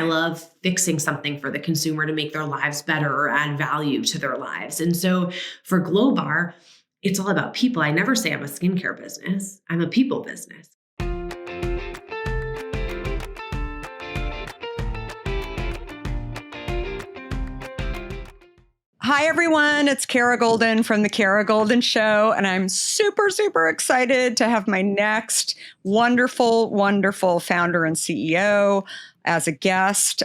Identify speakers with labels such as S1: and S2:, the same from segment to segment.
S1: I love fixing something for the consumer to make their lives better or add value to their lives. And so for Glowbar, it's all about people. I never say I'm a skincare business. I'm a people business.
S2: Hi, everyone. It's Kara Goldin from The Kara Goldin Show, and I'm super, super excited to have my next wonderful, wonderful founder and CEO as a guest.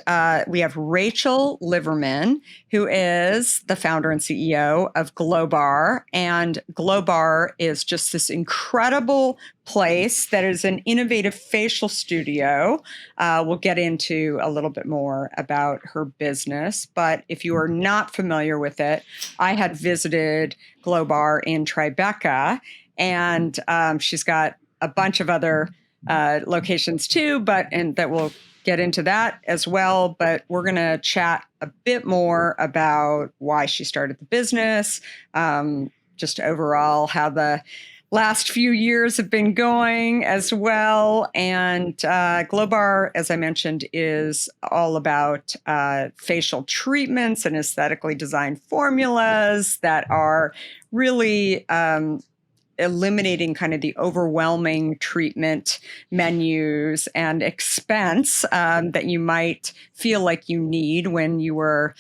S2: We have Rachel Liverman, who is the founder and CEO of Glowbar. And Glowbar is just this incredible place that is an innovative facial studio. We'll get into a little bit more about her business. But if you are not familiar with it, I had visited Glowbar in Tribeca, and she's got a bunch of other locations too, and that will get into that as well. But we're going to chat a bit more about why she started the business, just overall how the last few years have been going as well. And Glowbar, as I mentioned, is all about facial treatments and aesthetically designed formulas that are really eliminating kind of the overwhelming treatment menus and expense that you might feel like you need when you were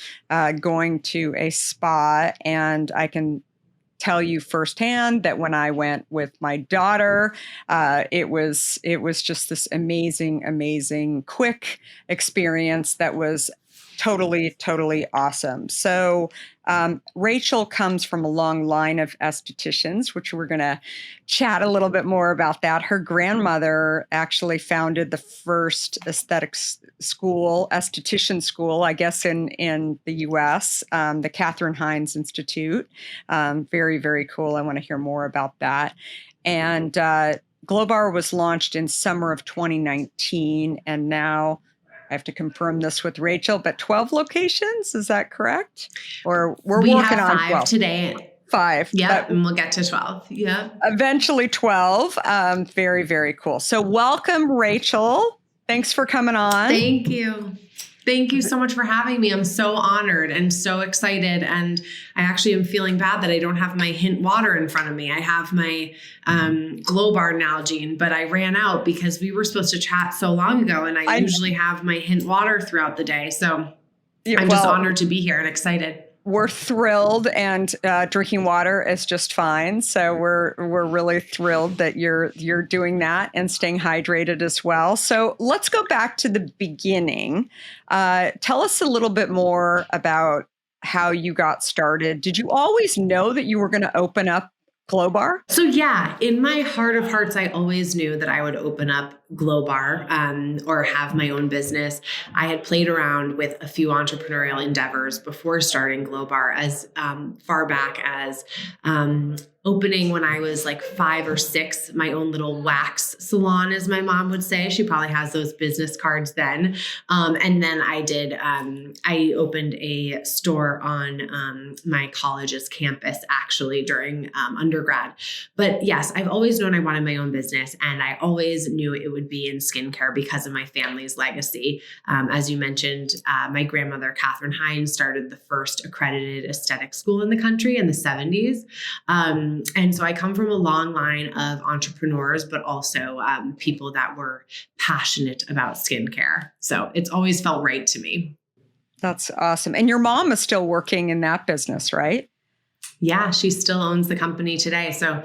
S2: going to a spa. And I can tell you firsthand that when I went with my daughter, it was just this amazing, quick experience that was totally awesome. So Rachel comes from a long line of estheticians, which we're going to chat a little bit more about that. Her grandmother actually founded the first esthetician school, I guess, in the U.S., the Katherine Hines Institute. Very, very cool. I want to hear more about that. And Glowbar was launched in summer of 2019, and now I have to confirm this with Rachel, but 12 locations, is that correct? Or we're working on
S1: 5
S2: 12
S1: today.
S2: 5.
S1: Yeah, and we'll get to 12. Yeah.
S2: Eventually 12. Very, very cool. So welcome, Rachel. Thanks for coming on.
S1: Thank you. Thank you so much for having me. I'm so honored and so excited. And I actually am feeling bad that I don't have my hint water in front of me. I have my Glowbar Nalgene, but I ran out because we were supposed to chat so long ago. And I usually have my hint water throughout the day. So I'm just honored to be here and excited.
S2: We're thrilled, and drinking water is just fine. So we're really thrilled that you're doing that and staying hydrated as well. So let's go back to the beginning. Tell us a little bit more about how you got started. Did you always know that you were going to open up Glowbar?
S1: So yeah, in my heart of hearts, I always knew that I would open up Glowbar or have my own business. I had played around with a few entrepreneurial endeavors before starting Glowbar, as far back as opening when I was like 5 or 6, my own little wax salon, as my mom would say. She probably has those business cards then. And then I opened a store on my college's campus actually during undergrad. But yes, I've always known I wanted my own business, and I always knew it would be in skincare because of my family's legacy. As you mentioned, my grandmother, Katherine Hines, started the first accredited aesthetic school in the country in the 70s. And so I come from a long line of entrepreneurs, but also people that were passionate about skincare. So it's always felt right to me.
S2: That's awesome. And your mom is still working in that business, right?
S1: Yeah, she still owns the company today. So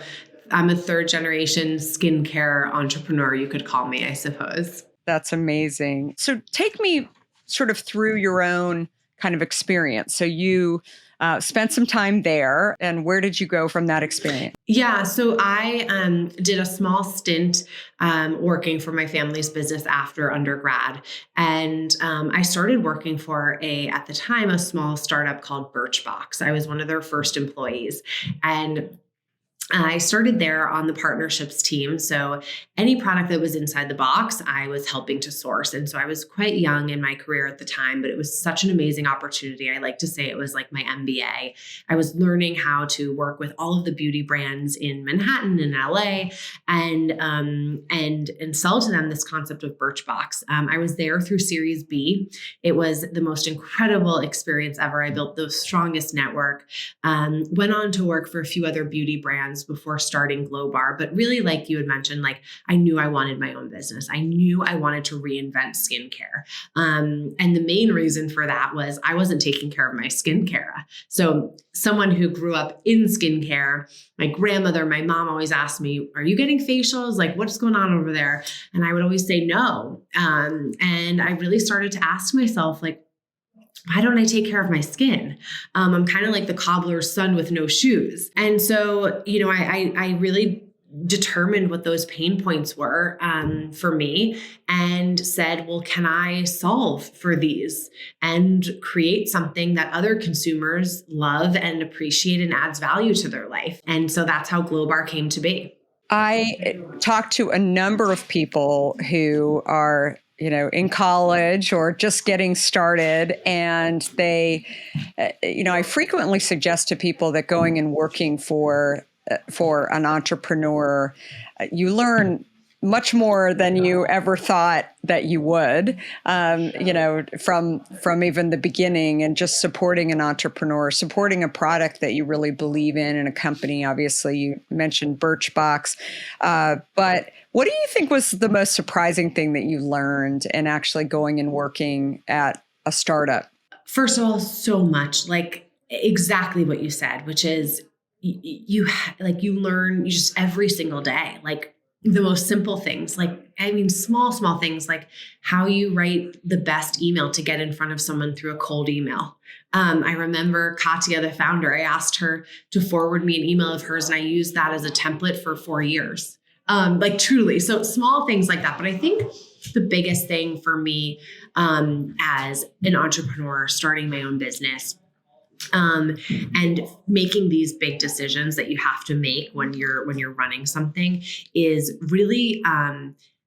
S1: I'm a 3rd generation skincare entrepreneur, you could call me, I suppose.
S2: That's amazing. So take me sort of through your own kind of experience. So you spent some time there, and where did you go from that experience?
S1: Yeah, so I did a small stint working for my family's business after undergrad. And I started working for at the time, a small startup called Birchbox. I was one of their first employees. And I started there on the partnerships team. So any product that was inside the box, I was helping to source. And so I was quite young in my career at the time, but it was such an amazing opportunity. I like to say it was like my MBA. I was learning how to work with all of the beauty brands in Manhattan and LA and sell to them this concept of Birchbox. I was there through Series B. It was the most incredible experience ever. I built the strongest network, went on to work for a few other beauty brands before starting Glowbar. But really, like you had mentioned, like I knew I wanted my own business. I knew I wanted to reinvent skincare. And the main reason for that was I wasn't taking care of my skincare. So someone who grew up in skincare, my grandmother, my mom always asked me, are you getting facials? Like what's going on over there? And I would always say no. And I really started to ask myself, like, why don't I take care of my skin? I'm kind of like the cobbler's son with no shoes. And so, I really determined what those pain points were for me and said, well, can I solve for these and create something that other consumers love and appreciate and adds value to their life? And so that's how Glowbar came to be.
S2: I talked to a number of people who are in college or just getting started. And they, I frequently suggest to people that going and working for an entrepreneur, you learn much more than you ever thought that you would, from even the beginning, and just supporting an entrepreneur, supporting a product that you really believe in a company. Obviously, you mentioned Birchbox, but what do you think was the most surprising thing that you learned in actually going and working at a startup?
S1: First of all, so much, like exactly what you said, which is you learn just every single day, like the most simple things, small things, like how you write the best email to get in front of someone through a cold email. I remember Katya, the founder, I asked her to forward me an email of hers, and I used that as a template for 4 years. Truly. So small things like that. But I think the biggest thing for me as an entrepreneur starting my own business and making these big decisions that you have to make when you're running something is really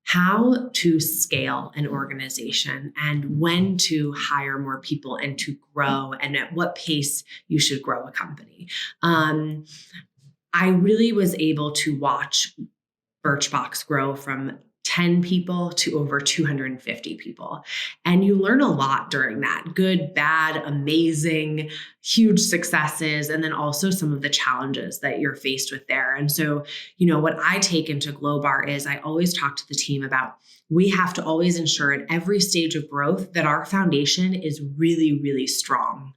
S1: how to scale an organization and when to hire more people and to grow and at what pace you should grow a company. I really was able to watch Birchbox grow from 10 people to over 250 people. And you learn a lot during that, good, bad, amazing, huge successes, and then also some of the challenges that you're faced with there. And so, what I take into Glowbar is I always talk to the team about, we have to always ensure at every stage of growth that our foundation is really, really strong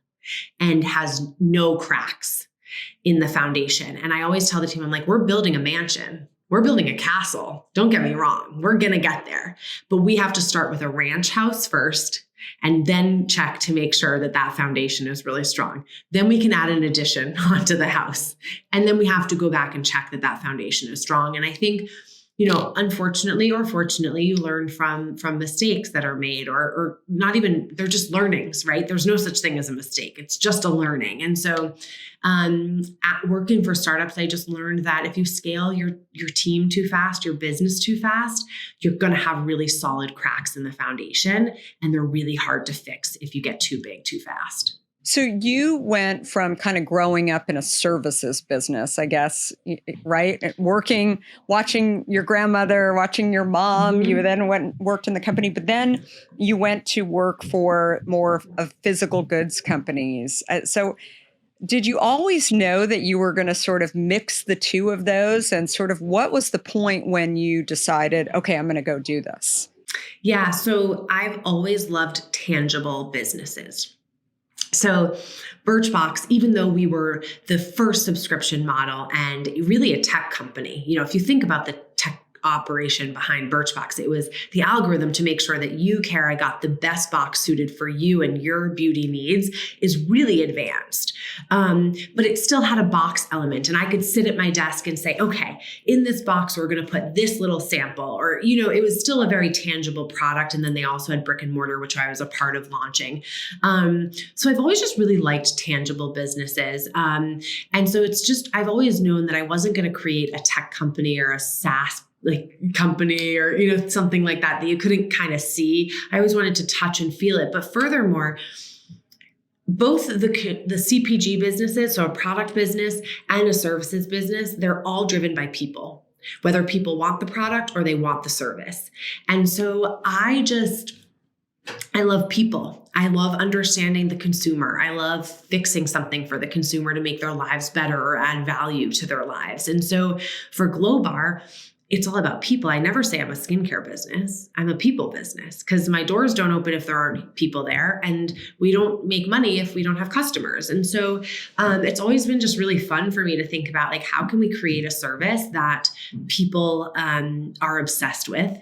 S1: and has no cracks in the foundation. And I always tell the team, I'm like, we're building a mansion. We're building a castle. Don't get me wrong. We're going to get there. But we have to start with a ranch house first and then check to make sure that that foundation is really strong. Then we can add an addition onto the house. And then we have to go back and check that that foundation is strong. And I think, unfortunately or fortunately, you learn from mistakes that are made or not even, they're just learnings, right? There's no such thing as a mistake. It's just a learning. And so at working for startups, I just learned that if you scale your team too fast, your business too fast, you're going to have really solid cracks in the foundation, and they're really hard to fix if you get too big too fast.
S2: So you went from kind of growing up in a services business, I guess, right? Watching your grandmother, watching your mom. Mm-hmm. You then worked in the company, but then you went to work for more of physical goods companies. So did you always know that you were going to sort of mix the two of those? And sort of what was the point when you decided, okay, I'm going to go do this?
S1: Yeah. So I've always loved tangible businesses. So Birchbox, even though we were the first subscription model and really a tech company, if you think about the tech operation behind Birchbox. It was the algorithm to make sure that you, Kara, got the best box suited for you and your beauty needs is really advanced. But it still had a box element. And I could sit at my desk and say, okay, in this box, we're going to put this little sample, or, it was still a very tangible product. And then they also had brick and mortar, which I was a part of launching. So I've always just really liked tangible businesses. And so I've always known that I wasn't going to create a tech company or a SaaS company or, something like that you couldn't kind of see. I always wanted to touch and feel it. But furthermore, both the CPG businesses, so a product business and a services business, they're all driven by people, whether people want the product or they want the service. And so I love people. I love understanding the consumer. I love fixing something for the consumer to make their lives better or add value to their lives. And so for Glowbar, it's all about people. I never say I'm a skincare business. I'm a people business because my doors don't open if there aren't people there, and we don't make money if we don't have customers. And so it's always been just really fun for me to think about, like, how can we create a service that people are obsessed with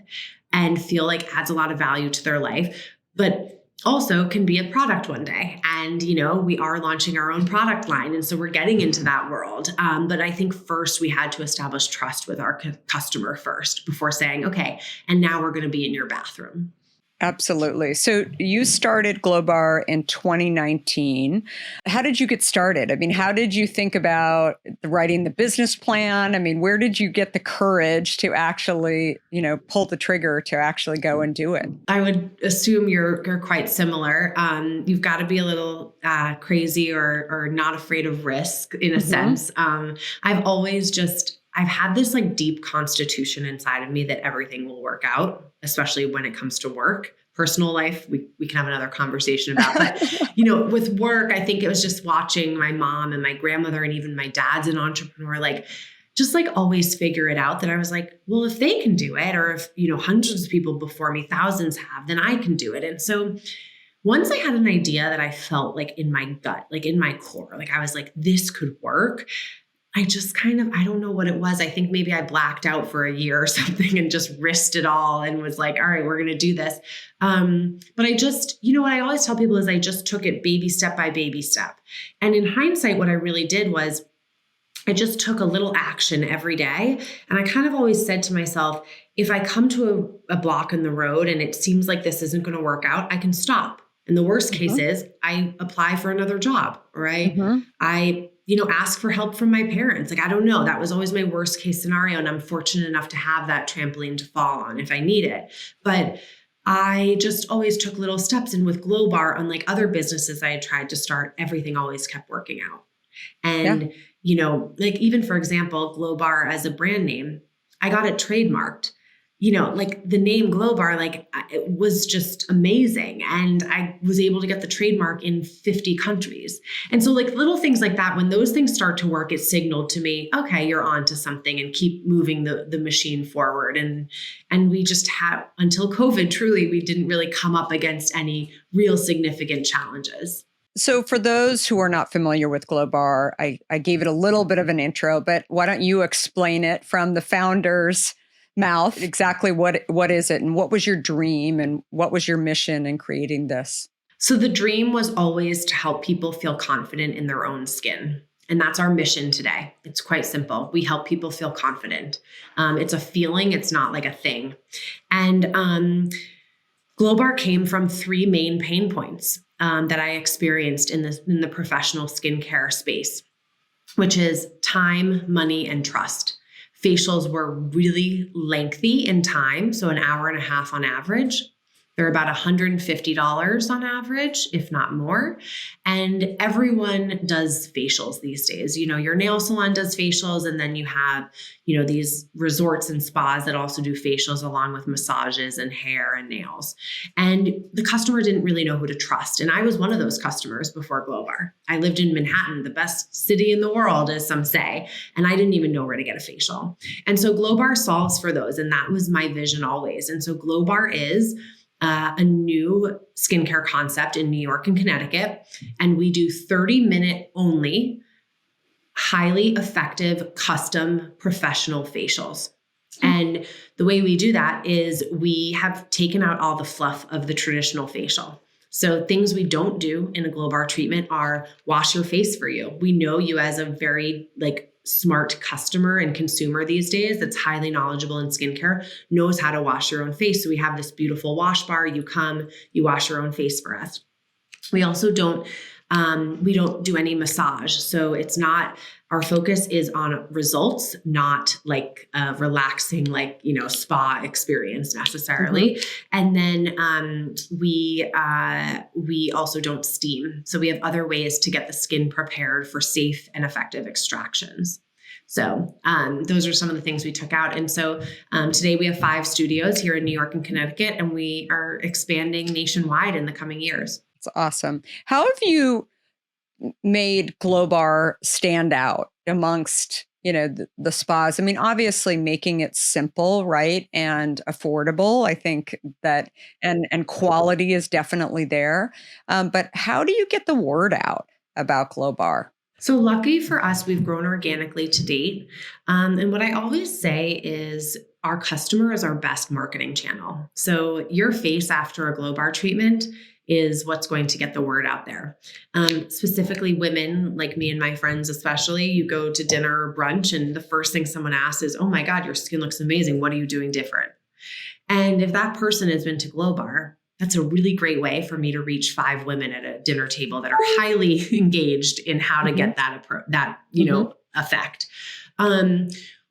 S1: and feel like adds a lot of value to their life, but also can be a product one day. And, we are launching our own product line. And so we're getting into that world. But I think first we had to establish trust with our customer first before saying, okay, and now we're going to be in your bathroom.
S2: Absolutely. So you started Glowbar in 2019. How did you get started? I mean, how did you think about writing the business plan? I mean, where did you get the courage to actually, pull the trigger to actually go and do it? I
S1: would assume you're quite similar. You've got to be a little crazy or not afraid of risk in a sense. I've had this like deep constitution inside of me that everything will work out, especially when it comes to work. Personal life, we can have another conversation about. But, with work, I think it was just watching my mom and my grandmother and even my dad's an entrepreneur, just always figure it out, that I was like, well, if they can do it, or if, hundreds of people before me, thousands have, then I can do it. And so once I had an idea that I felt like in my gut, like in my core, like I was like, this could work. I just I don't know what it was. I think maybe I blacked out for a year or something and just risked it all and was like, all right, we're going to do this. But I just, what I always tell people is I just took it baby step by baby step. And in hindsight, what I really did was I just took a little action every day. And I kind of always said to myself, if I come to a block in the road and it seems like this isn't going to work out, I can stop. And the worst case is I apply for another job, or I ask for help from my parents. I don't know. That was always my worst case scenario. And I'm fortunate enough to have that trampoline to fall on if I need it. But I just always took little steps. And with Glowbar, unlike other businesses I had tried to start, everything always kept working out. And, even for example, Glowbar as a brand name, I got it trademarked. The name Glowbar, it was just amazing. And I was able to get the trademark in 50 countries. And so little things like that, when those things start to work, it signaled to me, okay, you're on to something, and keep moving the machine forward. And we just had, until COVID, truly, we didn't really come up against any real significant challenges.
S2: So for those who are not familiar with Glowbar, I gave it a little bit of an intro, but why don't you explain it from the founders' mouth, exactly what is it, and what was your dream, and what was your mission in creating this?
S1: So the dream was always to help people feel confident in their own skin. And that's our mission today. It's quite simple. We help people feel confident. It's a feeling. It's not like a thing. And Glowbar came from three main pain points that I experienced in the professional skincare space, which is time, money, and trust. Facials were really lengthy in time, so an hour and a half on average. They're about $150 on average, if not more. And everyone does facials these days. Your nail salon does facials, and then you have, these resorts and spas that also do facials along with massages and hair and nails. And the customer didn't really know who to trust. And I was one of those customers before Glowbar. I lived in Manhattan, the best city in the world, as some say, and I didn't even know where to get a facial. And so Glowbar solves for those. And that was my vision always. And so Glowbar is a new skincare concept in New York and Connecticut. And we do 30-minute only, highly effective, custom professional facials. And the way we do that is we have taken out all the fluff of the traditional facial. So things we don't do in a Glowbar treatment are wash your face for you. We know you as a very smart customer and consumer these days that's highly knowledgeable in skincare, knows how to wash your own face. So we have this beautiful wash bar. You come, you wash your own face for us. We also don't do any massage. So it's not, our focus is on results, not like a relaxing, spa experience necessarily. And then we also don't steam. So we have other ways to get the skin prepared for safe and effective extractions. So those are some of the things we took out. And so today we have 5 studios here in New York and Connecticut, and we are expanding nationwide in the coming years.
S2: That's awesome. How have you made Glowbar stand out amongst, the spas? I mean, obviously making it simple, right? And affordable. I think that, and quality is definitely there. But how do you get the word out about Glowbar?
S1: So lucky for us, we've grown organically to date. And what I always say is our customer is our best marketing channel. So your face after a Glowbar treatment is what's going to get the word out there. Specifically women like me and my friends, especially, you go to dinner or brunch and the first thing someone asks is, oh my God, your skin looks amazing. What are you doing different? And if that person has been to Glowbar, that's a really great way for me to reach 5 women at a dinner table that are highly engaged in how to get that effect.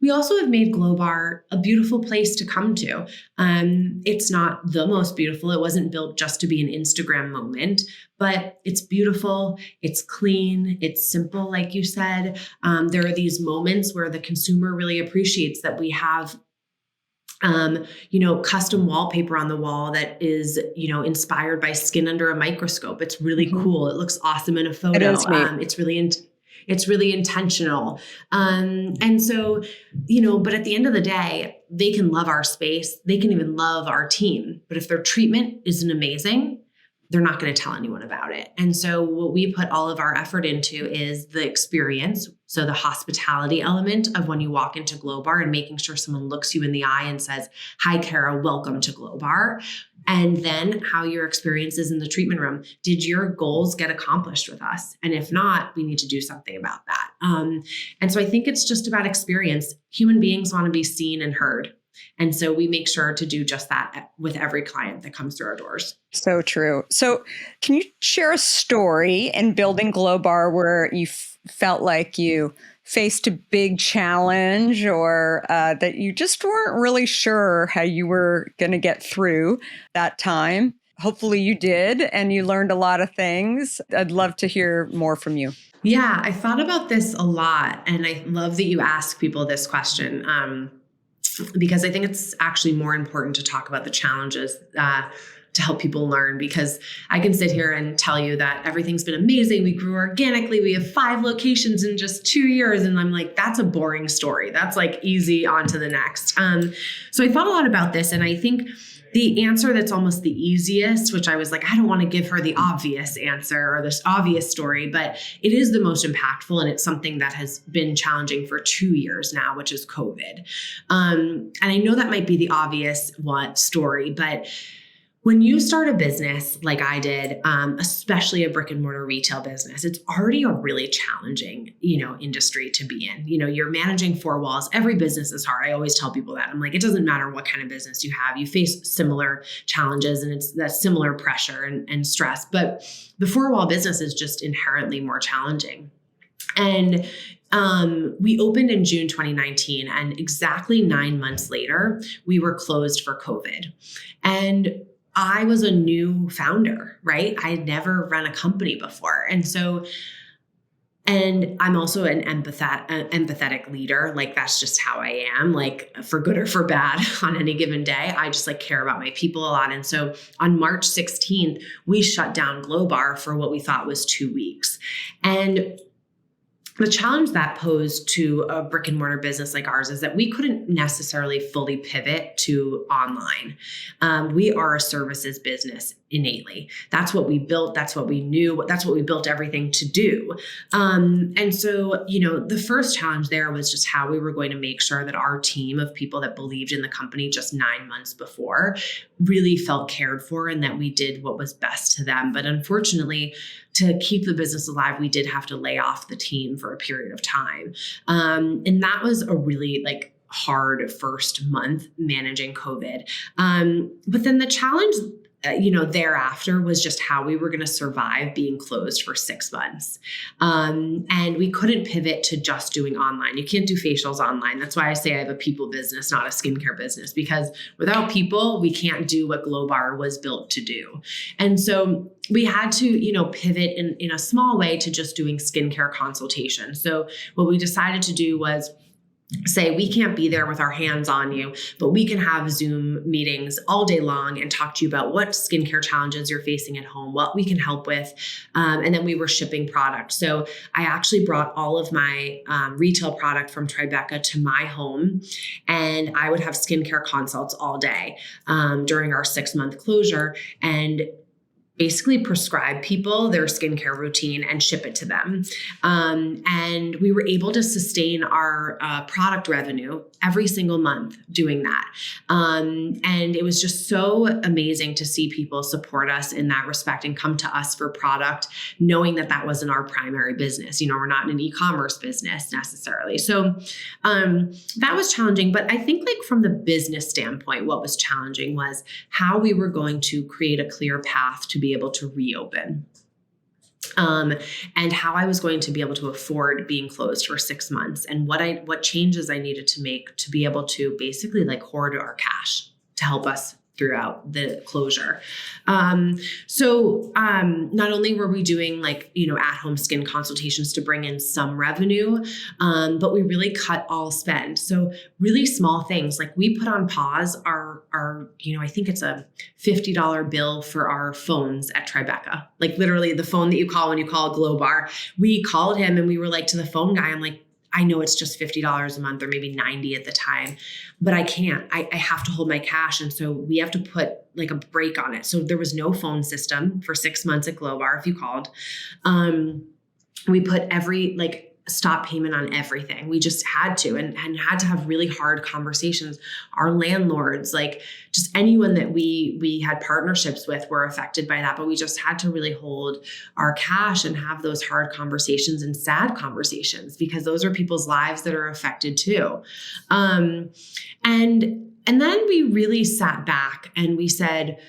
S1: We also have made Glowbar a beautiful place to come to. It's not the most beautiful. It wasn't built just to be an Instagram moment, but it's beautiful. It's clean. It's simple, like you said. There are these moments where the consumer really appreciates that we have custom wallpaper on the wall that is, inspired by skin under a microscope. It's really cool. It looks awesome in a photo.
S2: It is neat.
S1: It's really intentional. And so, but at the end of the day, they can love our space. They can even love our team. But if their treatment isn't amazing, they're not going to tell anyone about it. And so what we put all of our effort into is the experience. So the hospitality element of when you walk into Glowbar and making sure someone looks you in the eye and says, hi, Kara, welcome to Glowbar. And then how your experience is in the treatment room. Did your goals get accomplished with us? And if not, we need to do something about that. And so I think it's just about experience. Human beings want to be seen and heard. And so we make sure to do just that with every client that comes through our doors.
S2: So true. So can you share a story in building Glowbar where you felt like you faced a big challenge or that you just weren't really sure how you were going to get through that time? Hopefully you did, and you learned a lot of things. I'd love to hear more from you.
S1: Yeah, I thought about this a lot, and I love that you ask people this question. Because I think it's actually more important to talk about the challenges to help people learn, because I can sit here and tell you that everything's been amazing. We grew organically. We have 5 locations in just 2 years. And I'm like, that's a boring story. That's easy, on to the next. So I thought a lot about this, and I think the answer that's almost the easiest, which I was like, I don't want to give her the obvious answer or this obvious story, but it is the most impactful. And it's something that has been challenging for 2 years now, which is COVID. And I know that might be the obvious story, but when you start a business like I did, especially a brick and mortar retail business, it's already a really challenging, industry to be in. You're managing 4 walls. Every business is hard. I always tell people that. I'm like, it doesn't matter what kind of business you have. You face similar challenges, and it's that similar pressure and stress. But the 4-wall business is just inherently more challenging. And we opened in June 2019, and exactly 9 months later, we were closed for COVID. And I was a new founder, right? I had never run a company before. And I'm also an empathetic leader. That's just how I am, for good or for bad on any given day. I just care about my people a lot. And so on March 16th, we shut down Glowbar for what we thought was 2 weeks. And the challenge that posed to a brick and mortar business like ours is that we couldn't necessarily fully pivot to online. We are a services business innately. That's what we built. That's what we knew. That's what we built everything to do. And so, the first challenge there was just how we were going to make sure that our team of people that believed in the company just 9 months before really felt cared for and that we did what was best to them. But unfortunately, to keep the business alive, we did have to lay off the team for a period of time. And that was a really hard first month managing COVID. But then the challenge thereafter was just how we were going to survive being closed for 6 months. And we couldn't pivot to just doing online. You can't do facials online. That's why I say I have a people business, not a skincare business, because without people, we can't do what Glowbar was built to do. And so we had to, pivot in a small way to just doing skincare consultations. So what we decided to do was say, we can't be there with our hands on you, but we can have Zoom meetings all day long and talk to you about what skincare challenges you're facing at home, what we can help with. And then we were shipping product. So I actually brought all of my retail product from Tribeca to my home, and I would have skincare consults all day during our 6-month closure, and basically prescribe people their skincare routine and ship it to them. And we were able to sustain our product revenue every single month doing that. And it was just so amazing to see people support us in that respect and come to us for product, knowing that that wasn't our primary business. We're not an e-commerce business necessarily. So that was challenging. But I think from the business standpoint, what was challenging was how we were going to create a clear path to be able to reopen. And how I was going to be able to afford being closed for 6 months, and what changes I needed to make to be able to basically hoard our cash to help us throughout the closure. So not only were we doing at-home skin consultations to bring in some revenue, but we really cut all spend. So really small things, we put on pause our I think it's a $50 bill for our phones at Tribeca, literally the phone that you call when you call Glowbar. We called him and we were to the phone guy, I'm like, I know it's just $50 a month or maybe $90 at the time, but I can't. I have to hold my cash. And so we have to put a break on it. So there was no phone system for 6 months at Glowbar if you called. We put every stop payment on everything. We just had to and had to have really hard conversations. Our landlords, just anyone that we had partnerships with were affected by that, but we just had to really hold our cash and have those hard conversations and sad conversations, because those are people's lives that are affected too. And then we really sat back and we said,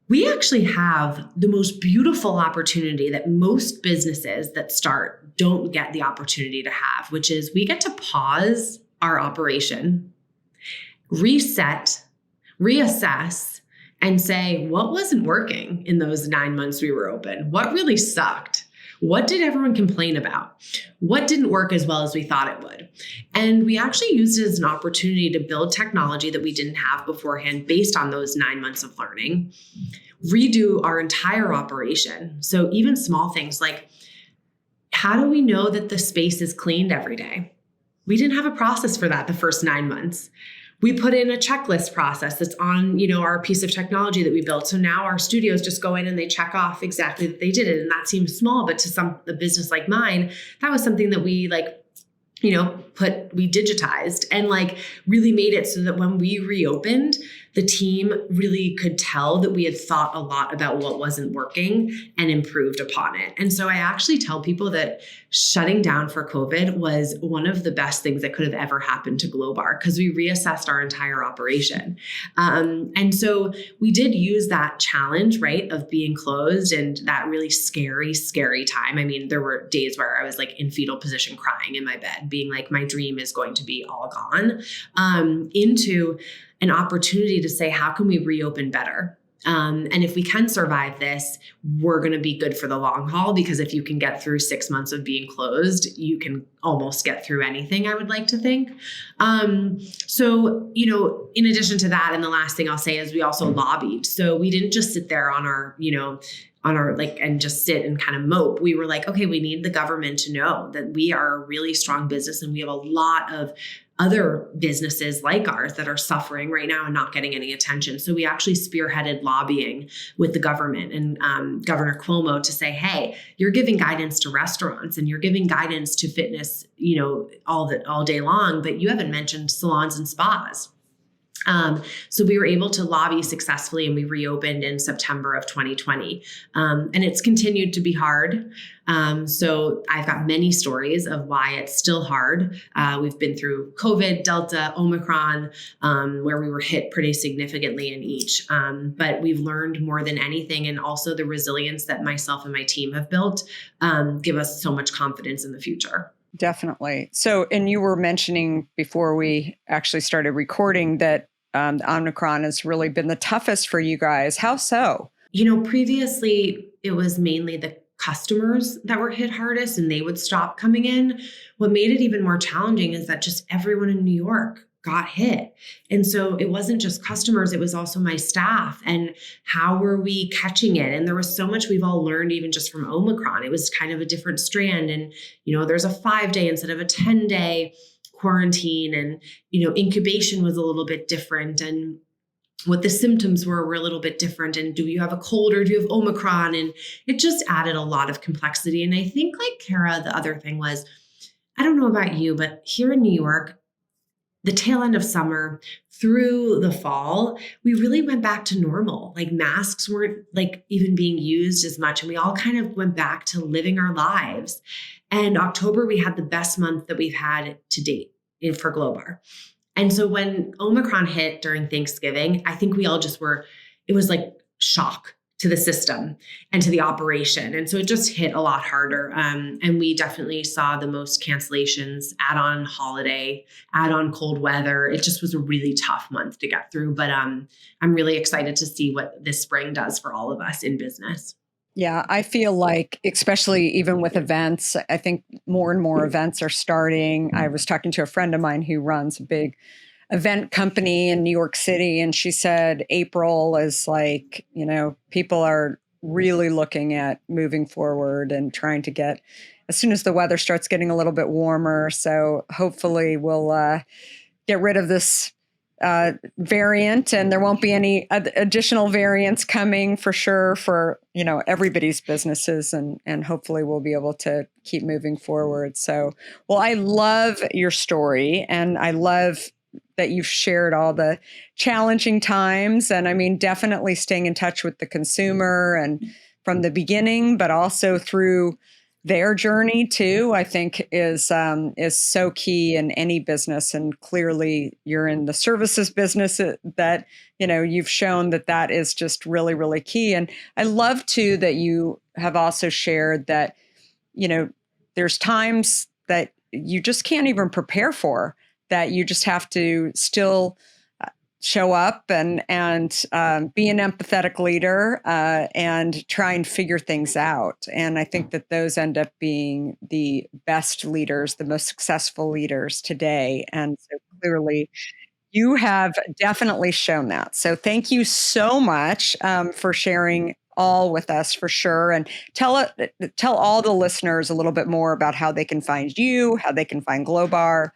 S1: we actually have the most beautiful opportunity that most businesses that start don't get the opportunity to have, which is we get to pause our operation, reset, reassess, and say, what wasn't working in those 9 months we were open? What really sucked? What did everyone complain about? What didn't work as well as we thought it would? And we actually used it as an opportunity to build technology that we didn't have beforehand based on those 9 months of learning, redo our entire operation. So even small things how do we know that the space is cleaned every day? We didn't have a process for that the first 9 months. We put in a checklist process that's on, our piece of technology that we built. So now our studios just go in and they check off exactly that they did it. And that seems small, but to a business like mine, that was something that we we digitized and really made it so that when we reopened, the team really could tell that we had thought a lot about what wasn't working and improved upon it. And so I actually tell people that shutting down for COVID was one of the best things that could have ever happened to Glowbar, because we reassessed our entire operation. And so we did use that challenge, right, of being closed and that really scary, scary time. I mean, there were days where I was in fetal position crying in my bed, being my dream is going to be all gone, into an opportunity to say, how can we reopen better? And if we can survive this, we're going to be good for the long haul, because if you can get through 6 months of being closed, you can almost get through anything, I would like to think. So, in addition to that, and the last thing I'll say is we also lobbied. So we didn't just sit there on our, and just sit and kind of mope. We were okay, we need the government to know that we are a really strong business and we have a lot of other businesses like ours that are suffering right now and not getting any attention. So we actually spearheaded lobbying with the government and Governor Cuomo to say, hey, you're giving guidance to restaurants and you're giving guidance to fitness, all day long, but you haven't mentioned salons and spas. So we were able to lobby successfully, and we reopened in September of 2020. And it's continued to be hard. So I've got many stories of why it's still hard. We've been through COVID, Delta, Omicron, where we were hit pretty significantly in each. But we've learned more than anything, and also the resilience that myself and my team have built give us so much confidence in the future.
S2: Definitely. So, and you were mentioning before we actually started recording that Omicron has really been the toughest for you guys. How so?
S1: Previously it was mainly the customers that were hit hardest and they would stop coming in. What made it even more challenging is that just everyone in New York got hit. And so it wasn't just customers, it was also my staff. And how were we catching it? And there was so much we've all learned even just from Omicron. It was kind of a different strand. And, there's a 5-day instead of a 10-day quarantine, and, incubation was a little bit different. And what the symptoms were a little bit different. And do you have a cold or do you have Omicron? And it just added a lot of complexity. And I think, like Kara, the other thing was, I don't know about you, but here in New York, the tail end of summer through the fall, we really went back to normal. Like masks weren't like even being used as much. And we all kind of went back to living our lives. And October, we had the best month that we've had to date for Glowbar. And so when Omicron hit during Thanksgiving, I think we all it was like shock to the system and to the operation. And so it just hit a lot harder. And we definitely saw the most cancellations, add on holiday, add on cold weather. It just was a really tough month to get through. But I'm really excited to see what this spring does for all of us in business.
S2: Yeah, I feel like, especially even with events, I think more and more events are starting. I was talking to a friend of mine who runs a big event company in New York City, and she said April is like, people are really looking at moving forward and trying to get, as soon as the weather starts getting a little bit warmer. So hopefully we'll get rid of this variant, and there won't be any additional variants coming for sure for, everybody's businesses, and hopefully we'll be able to keep moving forward. So, well, I love your story, and I love that you've shared all the challenging times, and I mean, definitely staying in touch with the consumer and from the beginning, but also through their journey too, I think is so key in any business. And clearly you're in the services business that, you've shown that is just really, really key. And I love too that you have also shared that, there's times that you just can't even prepare for, that you just have to still show up and be an empathetic leader and try and figure things out. And I think that those end up being the best leaders, the most successful leaders today. And so clearly you have definitely shown that. So thank you so much for sharing all with us for sure. And tell all the listeners a little bit more about how they can find you, how they can find Glowbar.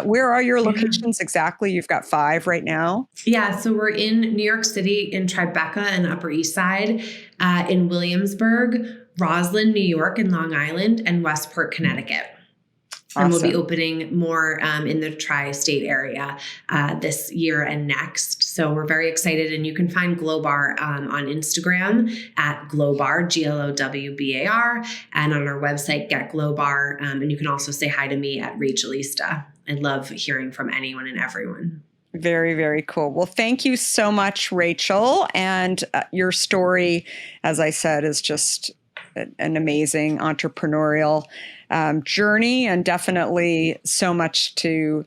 S2: Where are your locations exactly? You've got 5 right now.
S1: Yeah. So we're in New York City, in Tribeca and Upper East Side, in Williamsburg, Roslyn, New York, and Long Island, and Westport, Connecticut. Awesome. And we'll be opening more in the tri-state area this year and next. So we're very excited. And you can find Glowbar on Instagram at Glowbar, Glowbar, and on our website, Get Glowbar. And you can also say hi to me at Rachelista. I love hearing from anyone and everyone.
S2: Very, very cool. Well, thank you so much, Rachel. And your story, as I said, is just an amazing entrepreneurial journey, and definitely so much to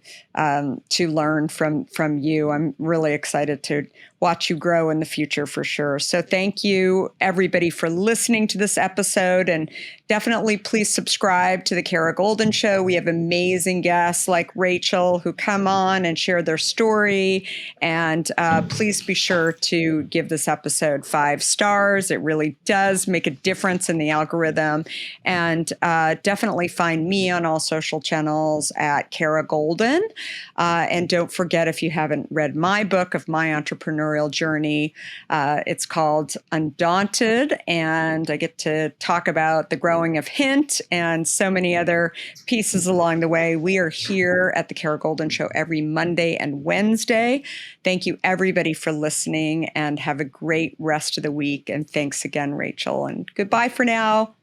S2: learn from you. I'm really excited to watch you grow in the future for sure. So thank you everybody for listening to this episode, and definitely please subscribe to the Kara Goldin Show. We have amazing guests like Rachel who come on and share their story, and please be sure to give this episode 5 stars. It really does make a difference in the algorithm, and definitely definitely find me on all social channels at Kara Goldin. And don't forget, if you haven't read my book of my entrepreneurial journey, it's called Undaunted. And I get to talk about the growing of Hint and so many other pieces along the way. We are here at the Kara Goldin Show every Monday and Wednesday. Thank you, everybody, for listening, and have a great rest of the week. And thanks again, Rachel. And goodbye for now.